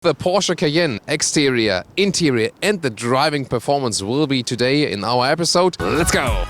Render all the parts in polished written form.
The Porsche Cayenne exterior, interior and the driving performance will be today in our episode. Let's go!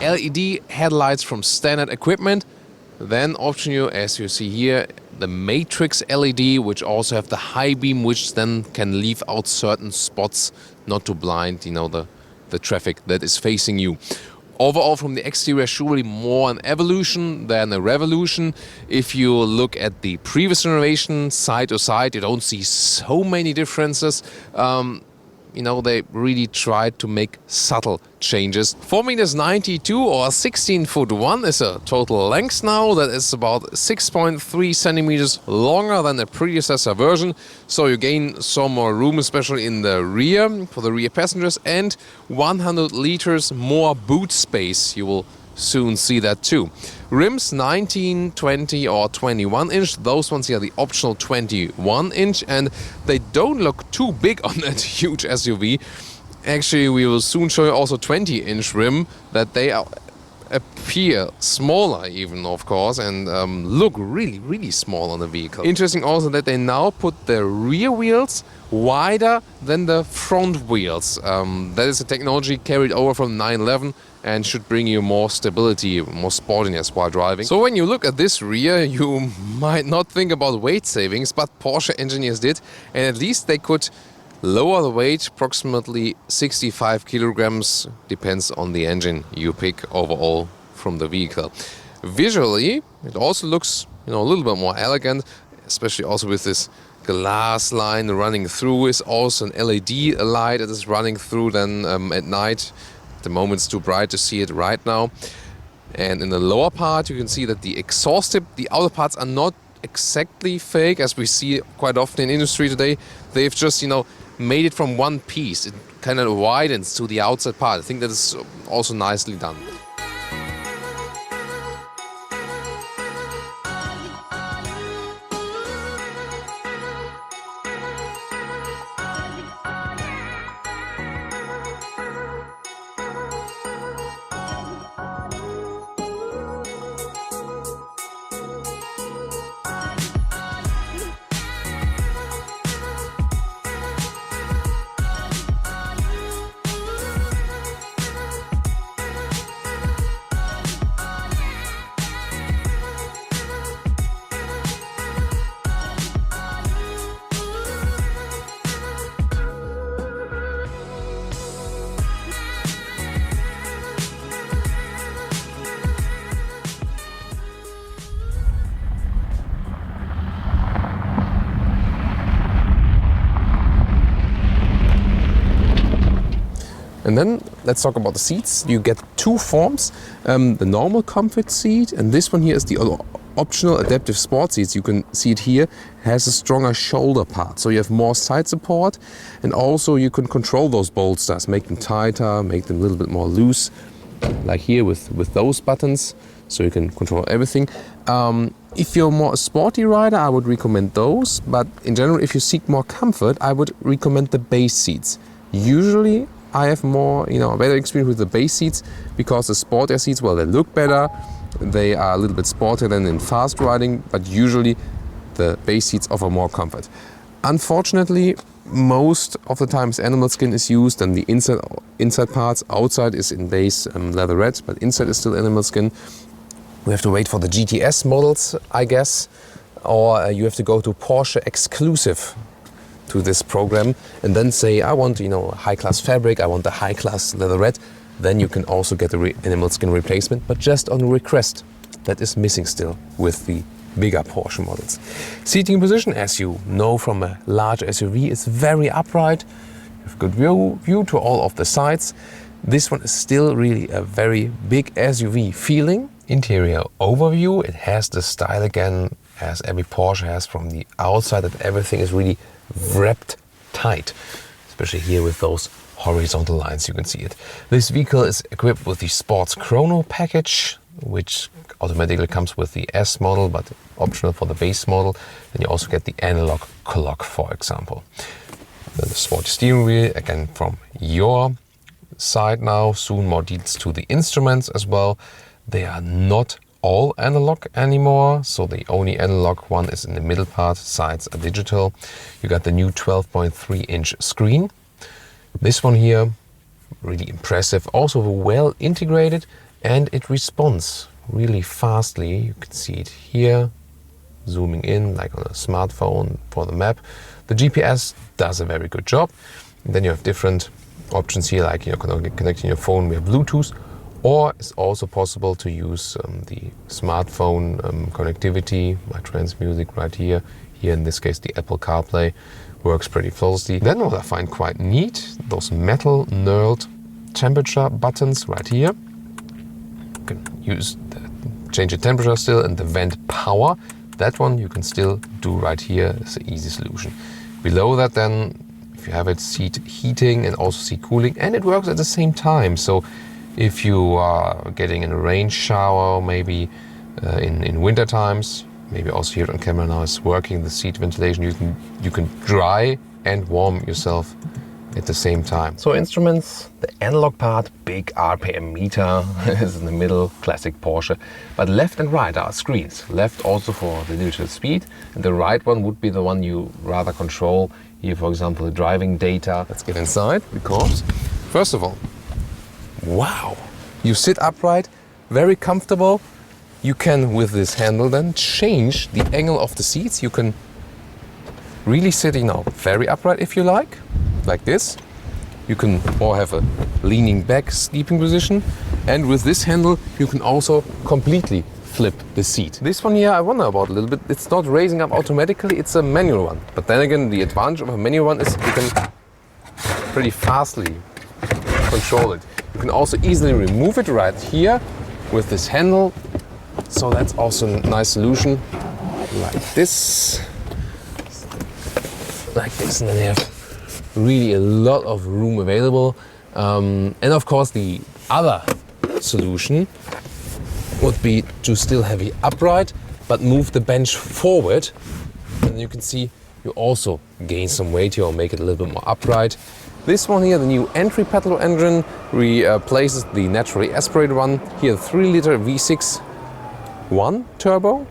LED headlights from standard equipment, then optional, as you see here, the matrix LED, which also have the high beam, which then can leave out certain spots not to blind, the traffic that is facing you. Overall, from the exterior, surely more an evolution than a revolution. If you look at the previous generation side to side, you don't see so many differences. They really tried to make subtle changes. 4.92 m or 16'1" is a total length now. That is about 6.3 centimeters longer than the predecessor version. So you gain some more room, especially in the rear, for the rear passengers, and 100 liters more boot space. You will soon see that too. Rims 19, 20 or 21 inch. Those ones here are the optional 21 inch, and they don't look too big on that huge SUV. Actually, we will soon show you also 20 inch rim that they appear smaller even, of course, and look really small on the vehicle. Interesting also that they now put the rear wheels wider than the front wheels. That is a technology carried over from 911 and should bring you more stability, more sportiness while driving. So when you look at this rear, you might not think about weight savings, but Porsche engineers did, and at least they could lower the weight approximately 65 kilograms, depends on the engine you pick overall from the vehicle. Visually, it also looks a little bit more elegant, especially also with this glass line running through. Is also an LED light that is running through then at night. At the moment it's too bright to see it right now. And in the lower part you can see that the exhaust tip, the outer parts are not exactly fake as we see quite often in industry today. They've just made it from one piece. It kind of widens to the outside part. I think that is also nicely done. And then let's talk about the seats. You get two forms, the normal comfort seat, and this one here is the optional adaptive sport seats. You can see it here, has a stronger shoulder part, so you have more side support, and also you can control those bolsters, make them tighter, make them a little bit more loose, like here with those buttons, so you can control everything. If you're more a sporty rider, I would recommend those, but in general, if you seek more comfort, I would recommend the base seats. Usually I have more, a better experience with the base seats, because the sportier seats, well, they look better, they are a little bit sportier than in fast riding, but usually the base seats offer more comfort. Unfortunately, most of the times animal skin is used, and the inside parts, outside is in base leatherette, but inside is still animal skin. We have to wait for the GTS models, I guess, or you have to go to Porsche exclusive to this program and then say, I want, high-class fabric, I want the high-class leatherette. Then you can also get the animal skin replacement, but just on request. That is missing still with the bigger Porsche models. Seating position, as you know from a large SUV, is very upright. You have good view to all of the sides. This one is still really a very big SUV feeling. Interior overview, it has the style again, as every Porsche has from the outside, that everything is really wrapped tight, especially here with those horizontal lines, you can see it. This vehicle is equipped with the Sports Chrono package, which automatically comes with the S model, but optional for the base model. Then you also get the analog clock, for example. Then the sporty steering wheel, again from your side now. Soon more details to the instruments as well. They are not all analog anymore, so the only analog one is in the middle part, sides are digital. You got the new 12.3-inch screen. This one here, really impressive, also well integrated, and it responds really fastly. You can see it here, zooming in like on a smartphone for the map. The GPS does a very good job. And then you have different options here, like connecting your phone with Bluetooth, or it's also possible to use the smartphone connectivity, my trance music right here. Here in this case the Apple CarPlay works pretty flawlessly. Then what I find quite neat, those metal knurled temperature buttons right here. You can change the temperature still, and the vent power. That one you can still do right here. It's an easy solution. Below that then, if you have it, seat heating and also seat cooling, and it works at the same time. So if you are getting in a rain shower, maybe in winter times, maybe also here on camera now is working the seat ventilation, you can dry and warm yourself at the same time. So instruments, the analog part, big RPM meter is in the middle, classic Porsche. But left and right are screens. Left also for the digital speed, and the right one would be the one you rather control. Here, for example, the driving data. Let's get inside, because first of all, wow, you sit upright, very comfortable. You can, with this handle then, change the angle of the seats. You can really sitting now very upright if you like this. You can more have a leaning back sleeping position. And with this handle, you can also completely flip the seat. This one here, I wonder about a little bit. It's not raising up automatically, it's a manual one. But then again, the advantage of a manual one is you can pretty fastly control it. You can also easily remove it right here with this handle. So that's also a nice solution, like this, and then you have really a lot of room available. And of course the other solution would be to still have it upright, but move the bench forward. And you can see you also gain some weight here or make it a little bit more upright. This one here, the new entry petrol engine, replaces the naturally aspirated one. Here, 3-liter V6 1 turbo,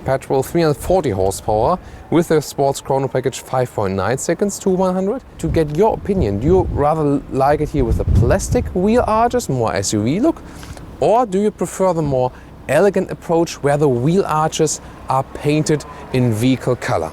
petrol 340 horsepower with the Sports Chrono package 5.9 seconds to 100. To get your opinion, do you rather like it here with the plastic wheel arches, more SUV look, or do you prefer the more elegant approach where the wheel arches are painted in vehicle color?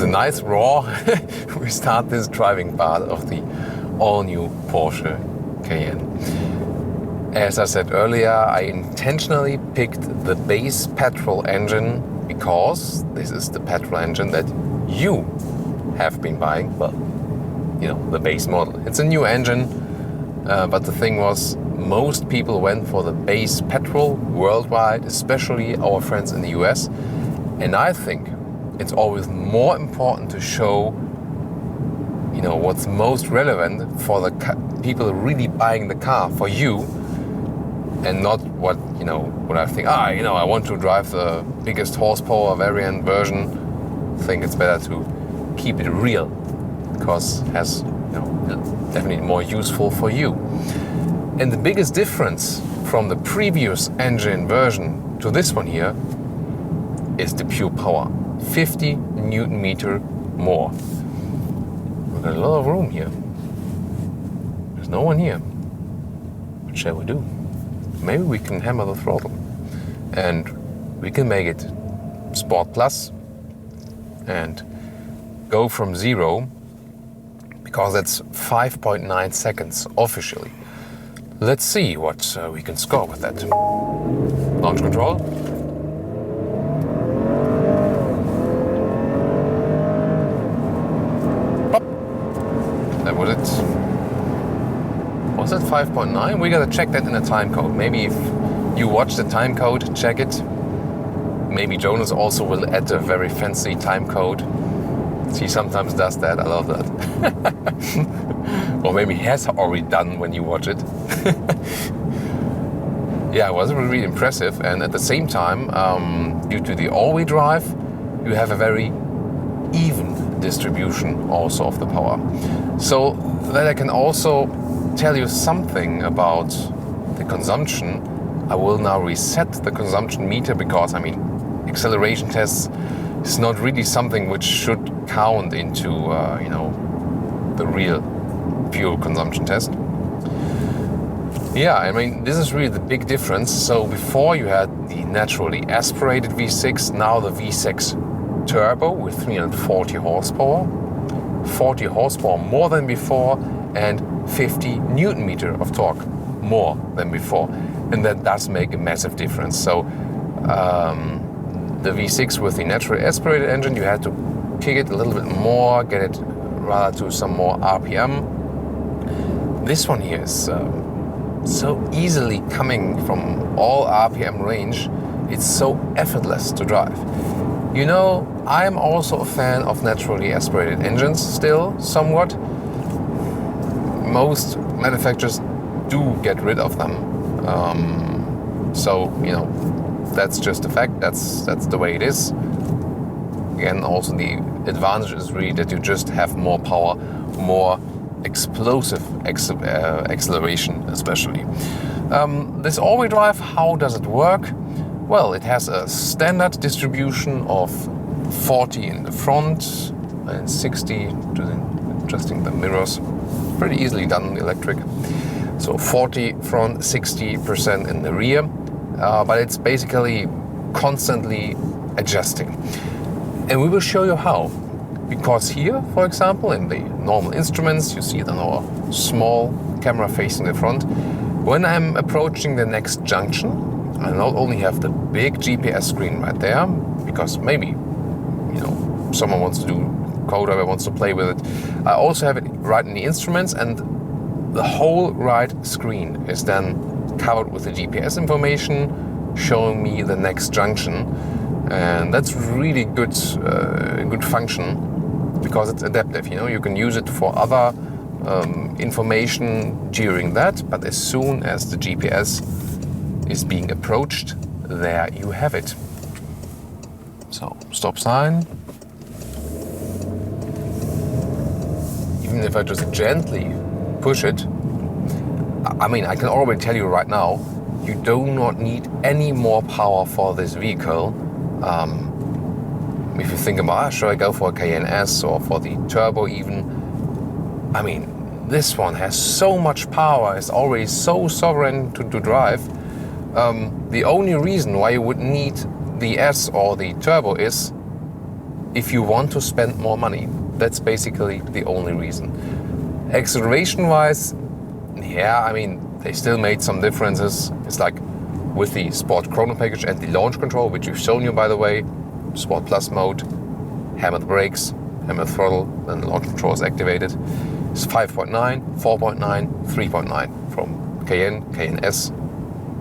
Nice roar, we start this driving part of the all-new Porsche Cayenne. As I said earlier, I intentionally picked the base petrol engine because this is the petrol engine that you have been buying, well, the base model. It's a new engine, but the thing was, most people went for the base petrol worldwide, especially our friends in the US. And I think it's always more important to show, what's most relevant for the people really buying the car, for you, and not what I think, I want to drive the biggest horsepower variant version. I think it's better to keep it real, because it has, definitely more useful for you. And the biggest difference from the previous engine version to this one here is the pure power. 50 Newton meter more. We've got a lot of room here. There's no one here. What shall we do? Maybe we can hammer the throttle and we can make it Sport Plus and go from 0, because that's 5.9 seconds officially. Let's see what we can score with that. Launch control. Pop. That was it. Was it 5.9? We gotta check that in the time code. Maybe if you watch the time code, check it. Maybe Jonas also will add a very fancy time code. He sometimes does that. I love that. Or maybe he has already done when you watch it. Yeah, it was really impressive. And at the same time, due to the all-wheel drive, you have a very even distribution also of the power. So that I can also tell you something about the consumption. I will now reset the consumption meter, because acceleration tests is not really something which should count into the real fuel consumption test. Yeah, this is really the big difference. So before you had the naturally aspirated V6, now the V6 turbo with 340 horsepower, 40 horsepower more than before, and 50 Newton meter of torque more than before. And that does make a massive difference. So the V6 with the naturally aspirated engine, you had to kick it a little bit more, get it rather to some more RPM. This one here is so easily coming from all RPM range. It's so effortless to drive. I'm also a fan of naturally aspirated engines still, somewhat. Most manufacturers do get rid of them. That's just a fact. That's the way it is. Again, also the advantage is really that you just have more power, more explosive acceleration especially. This all-wheel drive, how does it work? Well, it has a standard distribution of 40 in the front and 60 to adjusting the mirrors. Pretty easily done in the electric. So 40 front, 60% in the rear. But it's basically constantly adjusting. And we will show you how. Because here, for example, in the normal instruments, you see it on our small camera facing the front. When I'm approaching the next junction, I not only have the big GPS screen right there, because maybe, someone wants to do, co-driver wants to play with it. I also have it right in the instruments, and the whole right screen is then covered with the GPS information, showing me the next junction. And that's really good function, because it's adaptive. You can use it for other information during that, but as soon as the GPS is being approached, there you have it. So stop sign. Even if I just gently push it, I can already tell you right now, you do not need any more power for this vehicle. If you think about, should I go for a Cayenne S or for the turbo even? This one has so much power, it's already so sovereign to drive. The only reason why you would need the S or the turbo is if you want to spend more money. That's basically the only reason. Acceleration-wise, they still made some differences. It's like with the Sport Chrono package and the launch control, which we've shown you, by the way, Sport Plus mode, hammer the brakes, hammer the throttle, then the launch control is activated. is 5.9, 4.9, 3.9 from Cayenne, Cayenne S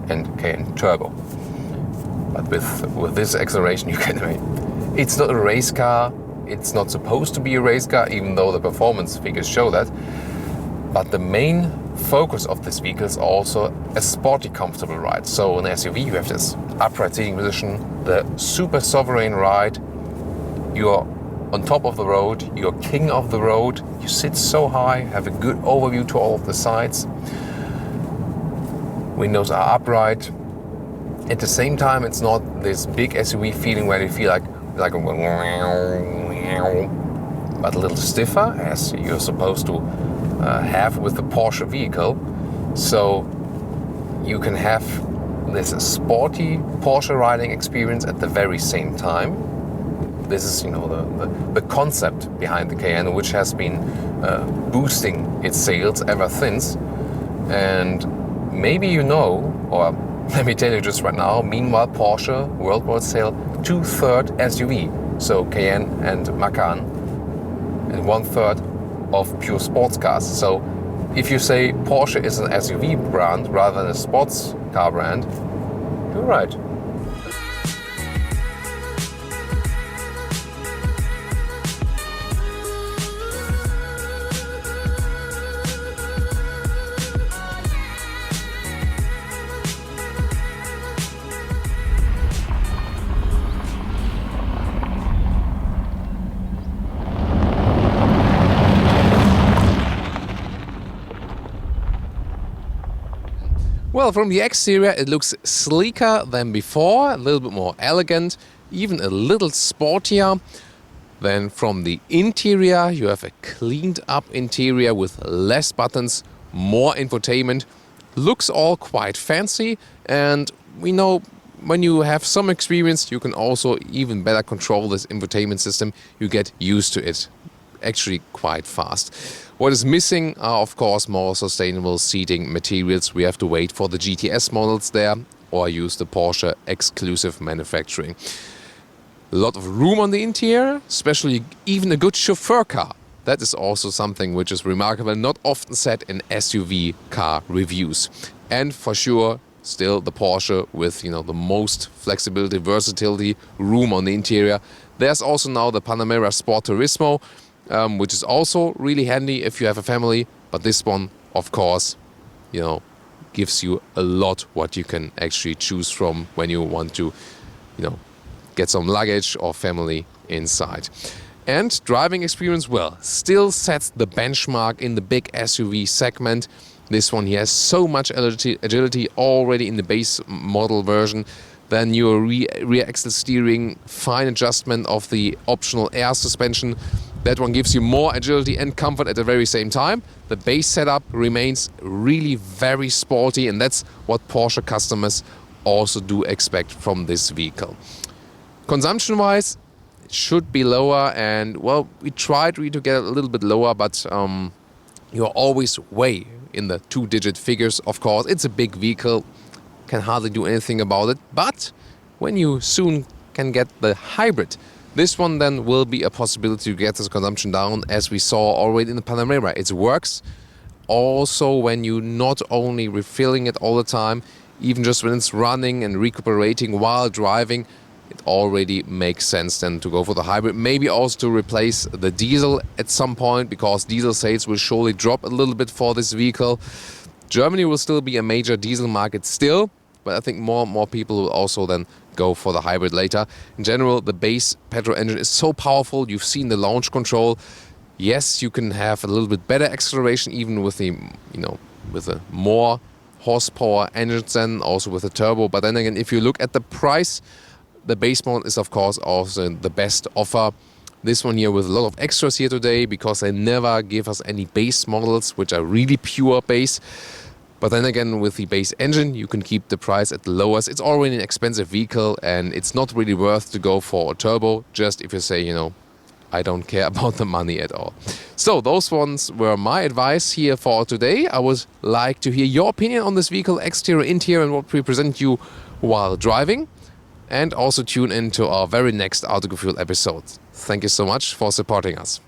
and Cayenne Turbo. But with this acceleration you can imagine. It's not a race car, it's not supposed to be a race car, even though the performance figures show that. But the main focus of this vehicle is also a sporty, comfortable ride. So in an SUV you have this upright seating position, the super sovereign ride. You're on top of the road, you're king of the road, you sit so high, have a good overview to all of the sides. Windows are upright. At the same time, it's not this big SUV feeling where you feel like a but a little stiffer, as you're supposed to have with the Porsche vehicle. So you can have this sporty Porsche riding experience at the very same time. This is, the concept behind the Cayenne, which has been boosting its sales ever since. And maybe or let me tell you just right now, meanwhile Porsche worldwide sell 2/3 SUV. So Cayenne and Macan, and 1/3 of pure sports cars. So if you say Porsche is an SUV brand rather than a sports car brand, you're right. Well, from the exterior it looks sleeker than before, a little bit more elegant, even a little sportier. Then from the interior you have a cleaned up interior with less buttons, more infotainment. Looks all quite fancy, and we know when you have some experience you can also even better control this infotainment system. You get used to it actually quite fast. What is missing are of course more sustainable seating materials. We have to wait for the GTS models there or use the Porsche exclusive manufacturing. A lot of room on the interior, especially even a good chauffeur car. That is also something which is remarkable, not often said in SUV car reviews. And for sure still the Porsche with the most flexibility, versatility, room on the interior. There's also now the Panamera Sport Turismo, which is also really handy if you have a family. But this one, of course, gives you a lot what you can actually choose from when you want to, get some luggage or family inside. And driving experience, well, still sets the benchmark in the big SUV segment. This one here has so much agility already in the base model version. Then your rear axle steering, fine adjustment of the optional air suspension. That one gives you more agility and comfort at the very same time. The base setup remains really very sporty, and that's what Porsche customers also do expect from this vehicle. Consumption-wise, it should be lower, and well, we tried really to get it a little bit lower, but you're always way in the 2-digit figures, of course. It's a big vehicle, can hardly do anything about it, but when you soon can get the hybrid, this one then will be a possibility to get this consumption down, as we saw already in the Panamera. It works also when you not only refilling it all the time, even just when it's running and recuperating while driving, it already makes sense then to go for the hybrid. Maybe also to replace the diesel at some point, because diesel sales will surely drop a little bit for this vehicle. Germany will still be a major diesel market still, but I think more and more people will also then go for the hybrid later. In general, the base petrol engine is so powerful. You've seen the launch control. Yes, you can have a little bit better acceleration even with the, with a more horsepower engine than also with a turbo. But then again, if you look at the price, the base model is of course also the best offer. This one here with a lot of extras here today, because they never give us any base models which are really pure base. But then again, with the base engine, you can keep the price at the lowest. It's already an expensive vehicle, and it's not really worth to go for a turbo, just if you say, I don't care about the money at all. So those ones were my advice here for today. I would like to hear your opinion on this vehicle, exterior, interior, and what we present you while driving. And also tune in to our very next Autogefühl episode. Thank you so much for supporting us.